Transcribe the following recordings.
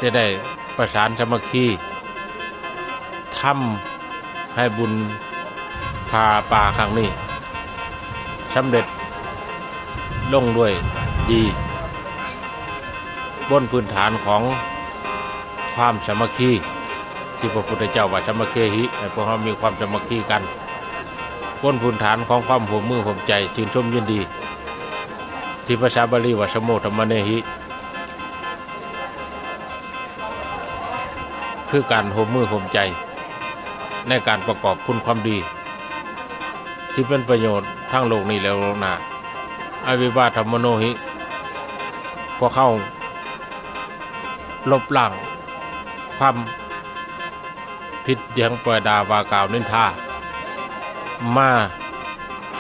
จะได้ประสานสามัคคีทำให้บุญพาป่าครั้งนี้สำเร็จลงด้วยดีบนพื้นฐานของความสามัคคีที่พระพุทธเจ้าว่าสามัคคีหิให้พวกเรามีความสามัคคีกันบนพื้นฐานของความห่วงมือห่วงใจชื่นชมยินดีที่ภาษาบาลีว่าสมโภธรรมเนหิคือการห่วงมือห่วงใจในการประกอบคุณความดีที่เป็นประโยชน์ทั้งโลกนี้และโลกหน้าอวิวาธรรมโนหิพวกเขาลบล้างความผิดเดียงปล่อยดาวากล่าวนินทามา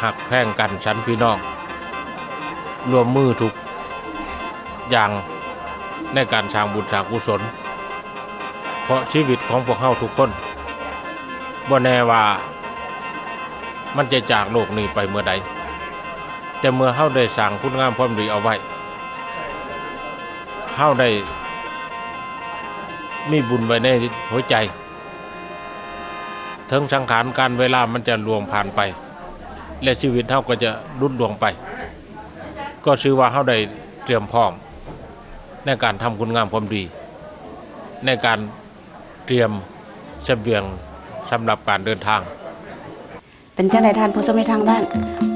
หักแพร่งกันชั้นพี่น้องรวมมือทุกอย่างในการสร้างบุญสร้างกุศลเพราะชีวิตของพวกเขาทุกคนบ่แน่ว่ามันจะจากโลกนี้ไปเมื่อใดแต่เมื่อเขาได้สร้างคุณงามความดีเอาไว้เขาได้มีบุญไว้ในหัวใจถึงสังขารการเวลามันจะล่วงผ่านไปและชีวิตเขาก็จะลุดล่วงไปก็ชื่อว่าเขาได้เตรียมพร้อมในการทำคุณงามความดีในการเตรียมเสบียงสำหรับการเดินทางเป็นจังไดท่านผู้ชมในทางบ้าน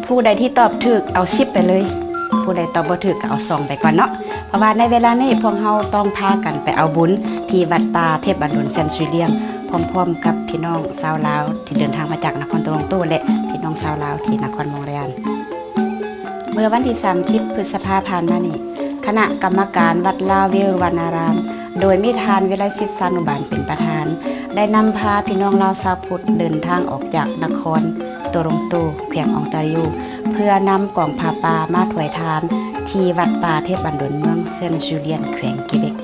ผู้ใดที่ตอบถูกเอา10ไปเลยผู้ใดตอบบ่ถูกก็เอา2ไปก่อนเนาะเพราะว่าในเวลานี้พวกเราต้องพากันไปเอาบุญที่วัดป่าเทพบันดลเซนซูเลียงพร้อมๆกับพี่น้องชาวลาวที่เดินทางมาจากนครโตรงโตและพี่น้องชาวลาวที่นครมงเรียนเมื่อวันที่30พฤษภาคมผ่านมานี้คณะกรรมการวัดลาวเวรุวรรณารามโดยมีทานวิไลศิษย์สานุบาลเป็นประธานได้นำพาพี่น้องลาวชาวพุทธเดินทางออกจากนครโตรงโตแขวงอองตาริวเพื่อนำกล่องผ้าป่ามาถวายทานที่วัดป่าเทพบันดลเมืองเซนต์จูเลียนแขวงกิเบก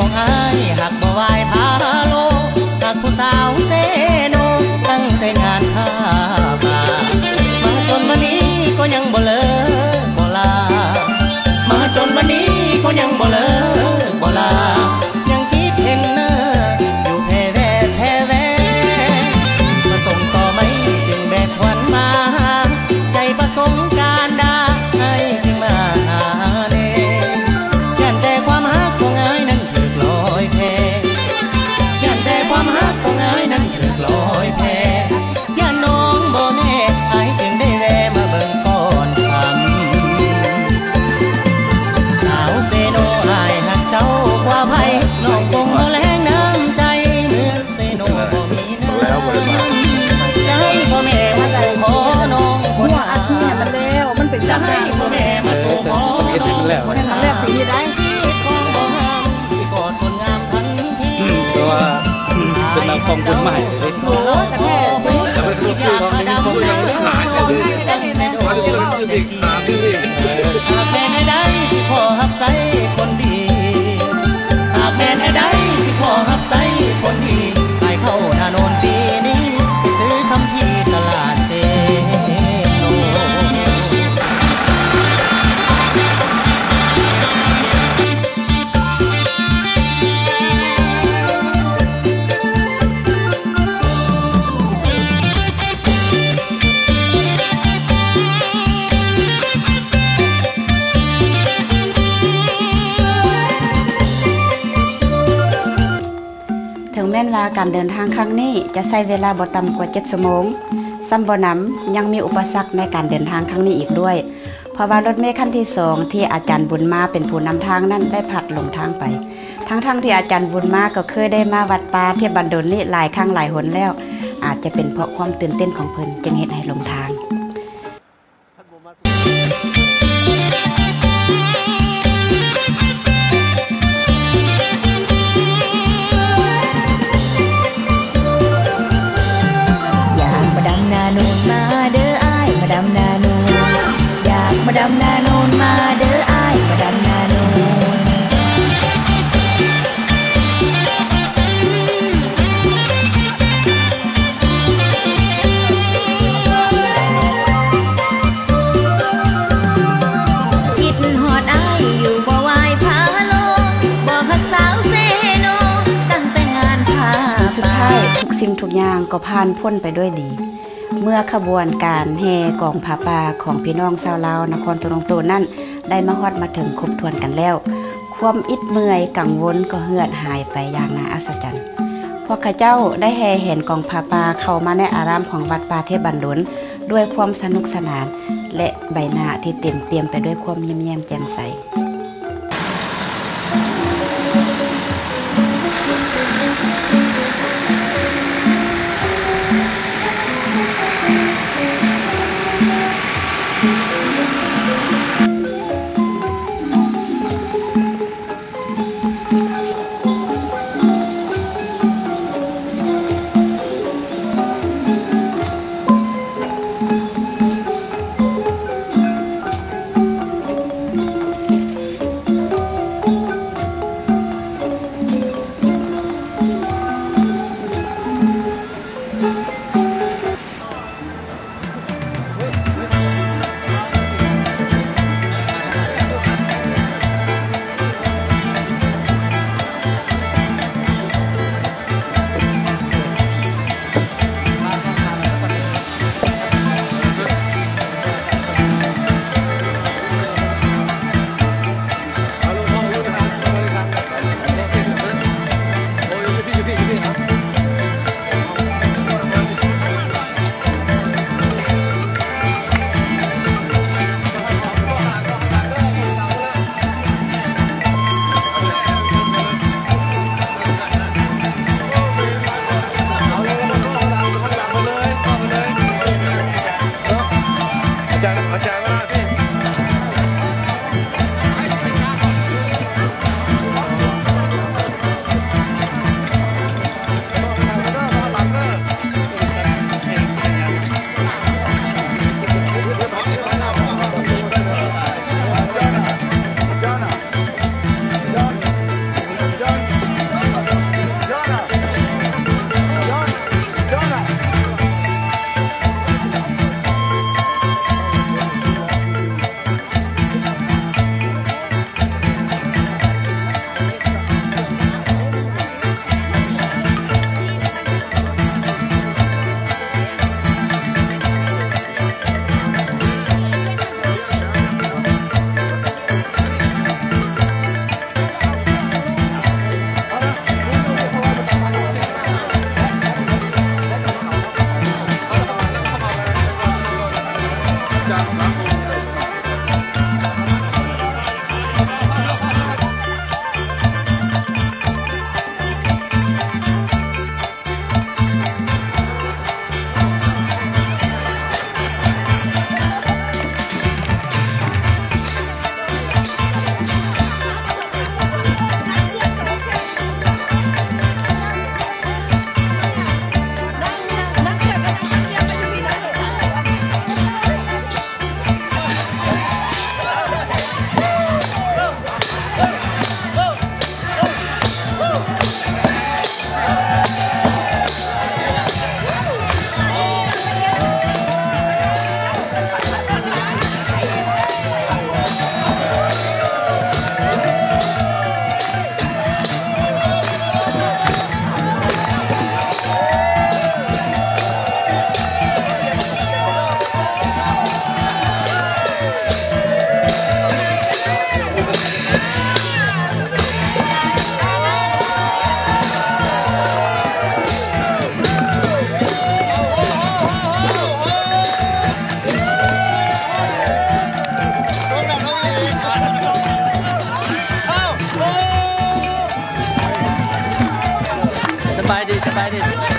ของอ้ายหักบ่ไหวพาโลหักผู้สาวเซโนตั้งแต่งานข้าป่ามาจนวันนี้ก็ยังบ่เลิกบ่ลามาจนวันนี้ก็ยังบ่เลิกบ่ลายังคิดเห็นหน้าอยู่แพ่แว่แพ่แว่มาส่งต่อไหมจึงแบกควันมาใจประสงค์การดาให้จึงมาหาเนยันแต่ความหักของอ้ายนั้นลอยแพย่านแต่ความหักของอ้ายนั้นถูกลอยแพย่านน้องบ่แน่อ้ายจึงได้แวะมาเบิ่งก่อนคำสาวเซโนอ้ายหักเจ้ากว่าไผน้องคงบ่แลงน้ำใจเหมือนเซโนบ่มีน้ำใจพ่อแม่มาสู่ขอน้องคนหามันแล้วมันเป็นจังได๋พ่อแม่มาสู่ขอน้องคนหาแล้วสิได้ตัวเป็นนางฟองคนใหม่เลยแต่เป็นครูซื้อของนี้ผมยังไม่หายเลยวันนี้เราคือเด็กหาที่นี่หากแม่ได้สิขอหับใส่คนดีหากแม่ได้สิขอหับใส่คนดีให้เข้าหน้าโนนปีนี้ไปซื้อคำที่ตลาดเซโนแม้นว่าการเดินทางครั้งนี้จะใช้เวลาบ่ต่ำกว่า7 ชั่วโมงซ้ำบ่นำยังมีอุปสรรคในการเดินทางครั้งนี้อีกด้วยเพราะว่ารถเมล์คันที่2ที่อาจารย์บุญมาเป็นผู้นำทางนั้นได้พลัดหลงทางไป ทั้งที่อาจารย์บุญมาก็เคยได้มาวัดป่าเทพบันดลนี่หลายครั้งหลายหนแล้ว อาจจะเป็นเพราะความตื่นเต้นของเพิ่นจึงเฮ็ดให้หลงทางอยากมาดำนาโนนมาเด้ออ้ายมาดำนาโนนอยากมาดำนาโนนมาเด้ออ้ายมาดำนาโนนคิดฮอดอ้ายอยู่บ่วายพาโลบ่ฮักสาวเซโนตั้งแต่งานพา สุดท้ายทุกสิ่งทุกอย่างก็ผ่านพ้นไปด้วยดี เมื่อขบวนการแห่กองผาป่าของพี่น้องชาวลาวนครตุรงโตนั่นได้มาฮอดมาถึงครบถ้วนกันแล้ว ความอิดเมื่อยกังวลก็เหือดหายไปอย่างน่าอัศจรรย์พวกข้าเจ้าได้แห่เห็นกองผาป่าเข้ามาในอารามของวัดป่าเทพบันดลด้วยความสนุกสนาน และใบหน้าที่เต็มเปี่ยมไปด้วยความยิ้มแย้มแจ่มใส สบายดี